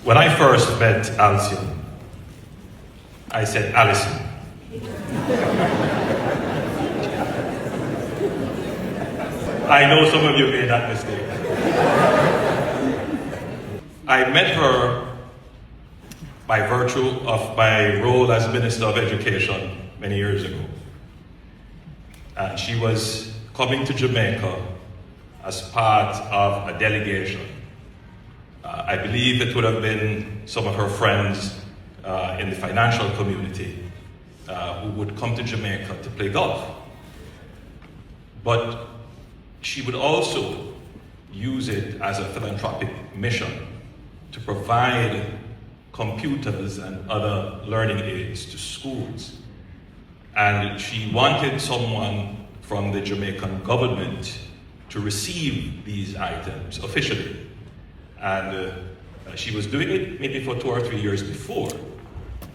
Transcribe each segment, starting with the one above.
When I first met Alcyon, I said, Alison. I know some of you made that mistake. I met her by virtue of my role as Minister of Education many years ago. And she was coming to Jamaica as part of a delegation. I believe it would have been some of her friends in the financial community who would come to Jamaica to play golf. But she would also use it as a philanthropic mission to provide computers and other learning aids to schools. And she wanted someone from the Jamaican government to receive these items officially. And she was doing it maybe for 2 or 3 years before.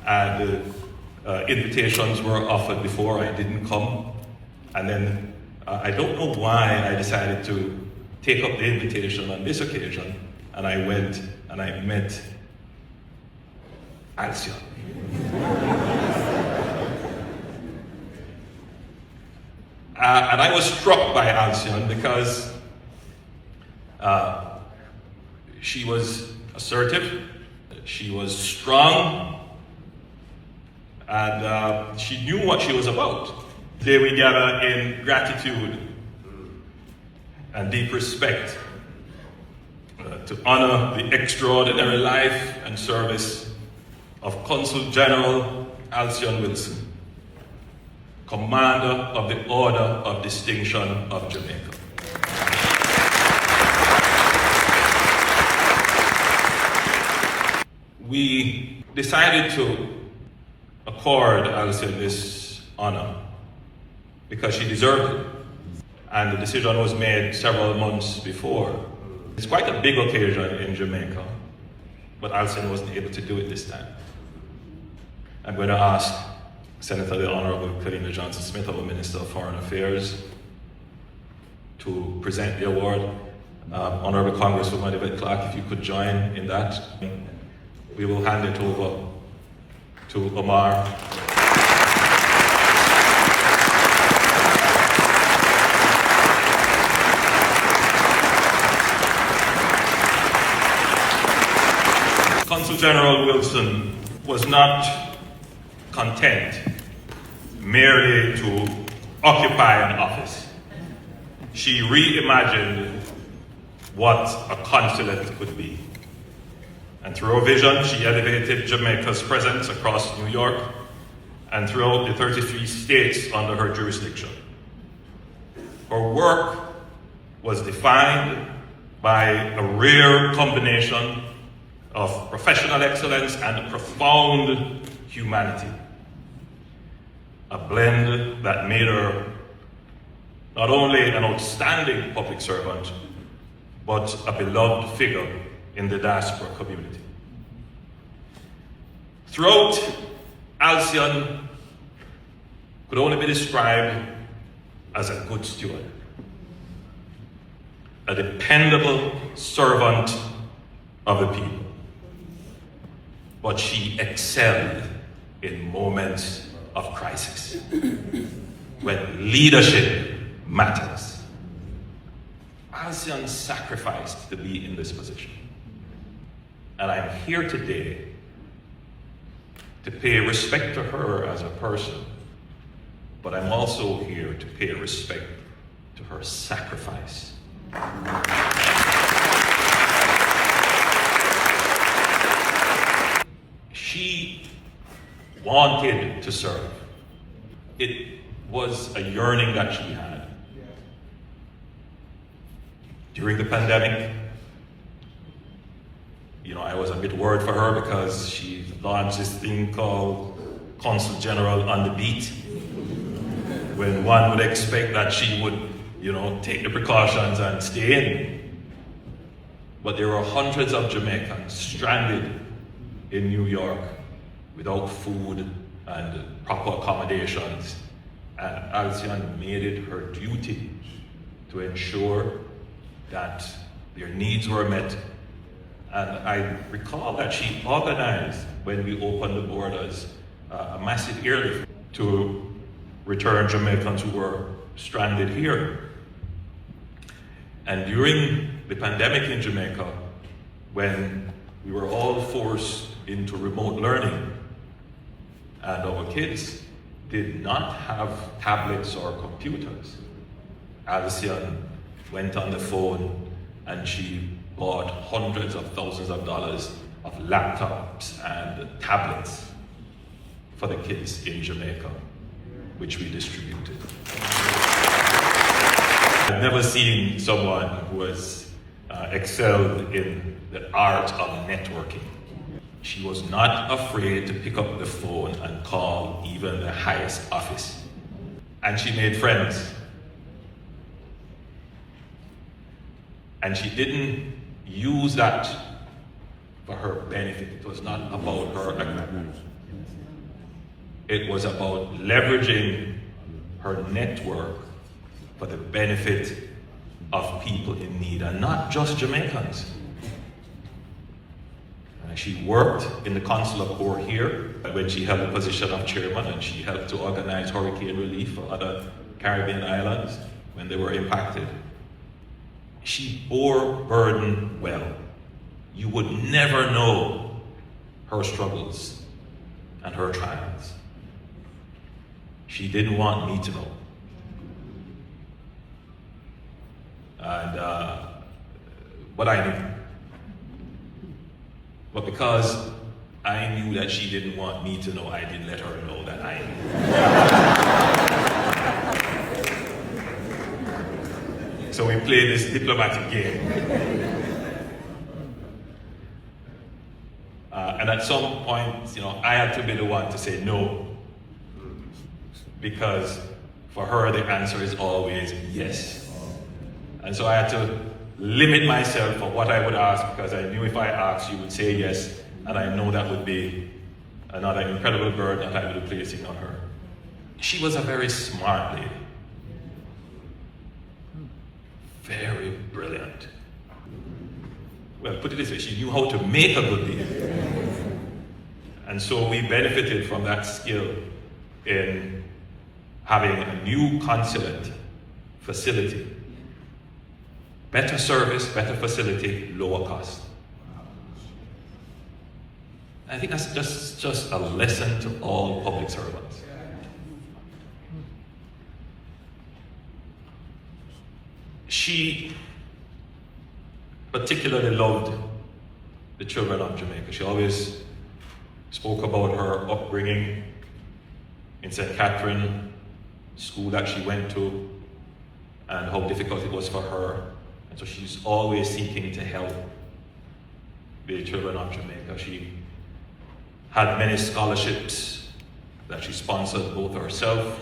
And invitations were offered before, I didn't come. And then I don't know why I decided to take up the invitation on this occasion, and I went and I met Alcyon. And I was struck by Alcyon because she was assertive, she was strong, and she knew what she was about. Today we gather in gratitude and deep respect to honor the extraordinary life and service of Consul General Alcyon Wilson, Commander of the Order of Distinction of Jamaica. We decided to accord Alcyon this honor because she deserved it, and the decision was made several months before. It's quite a big occasion in Jamaica, but Alcyon wasn't able to do it this time. I'm going to ask Senator the Honorable Kalina Johnson-Smith, our Minister of Foreign Affairs, to present the award. Honorable Congresswoman Yvette Clark, if you could join in that. We will hand it over to Omar. Consul General Wilson was not content merely to occupy an office. She reimagined what a consulate could be. And through her vision, she elevated Jamaica's presence across New York and throughout the 33 states under her jurisdiction. Her work was defined by a rare combination of professional excellence and profound humanity. A blend that made her not only an outstanding public servant, but a beloved figure in the diaspora community. Throughout, Alcyon could only be described as a good steward, a dependable servant of the people. But she excelled in moments of crisis, when leadership matters. Alcyon sacrificed to be in this position. And I'm here today to pay respect to her as a person, but I'm also here to pay respect to her sacrifice. She wanted to serve. It was a yearning that she had. During the pandemic, I was a bit worried for her because she launched this thing called Consul General on the Beat, when one would expect that she would, take the precautions and stay in. But there were hundreds of Jamaicans stranded in New York without food and proper accommodations. And Alcyon made it her duty to ensure that their needs were met And I recall that she organized, when we opened the borders, a massive airlift to return Jamaicans who were stranded here. And during the pandemic in Jamaica, when we were all forced into remote learning, and our kids did not have tablets or computers, Alison went on the phone and she bought hundreds of thousands of dollars of laptops and tablets for the kids in Jamaica, which we distributed. I've never seen someone who has excelled in the art of networking. She was not afraid to pick up the phone and call even the highest office. And she made friends. And she didn't use that for her benefit. It was not about her agreement. It was about leveraging her network for the benefit of people in need, and not just Jamaicans. She worked in the consular corps here when she held the position of chairman, and she helped to organize hurricane relief for other Caribbean islands when they were impacted. She bore burden well. You would never know her struggles and her trials. She didn't want me to know. And but I knew. But because I knew that she didn't want me to know, I didn't let her know that I knew. So we played this diplomatic game. And at some point, I had to be the one to say no. Because for her, the answer is always yes. And so I had to limit myself for what I would ask, because I knew if I asked, you would say yes, and I know that would be another incredible burden that I would be placing on her. She was a very smart lady. Very brilliant. Well, put it this way, she knew how to make a good deal. And so we benefited from that skill in having a new consulate facility. Better service, better facility, lower cost. I think that's just a lesson to all public servants. She particularly loved the children of Jamaica. She always spoke about her upbringing in St. Catherine, school that she went to, and how difficult it was for her. And so she's always seeking to help the children of Jamaica. She had many scholarships that she sponsored both herself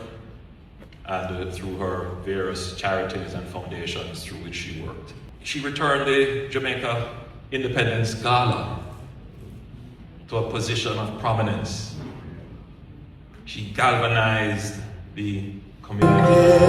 and through her various charities and foundations through which she worked. She returned the Jamaica Independence Gala to a position of prominence. She galvanized the community.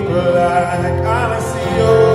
like honesty.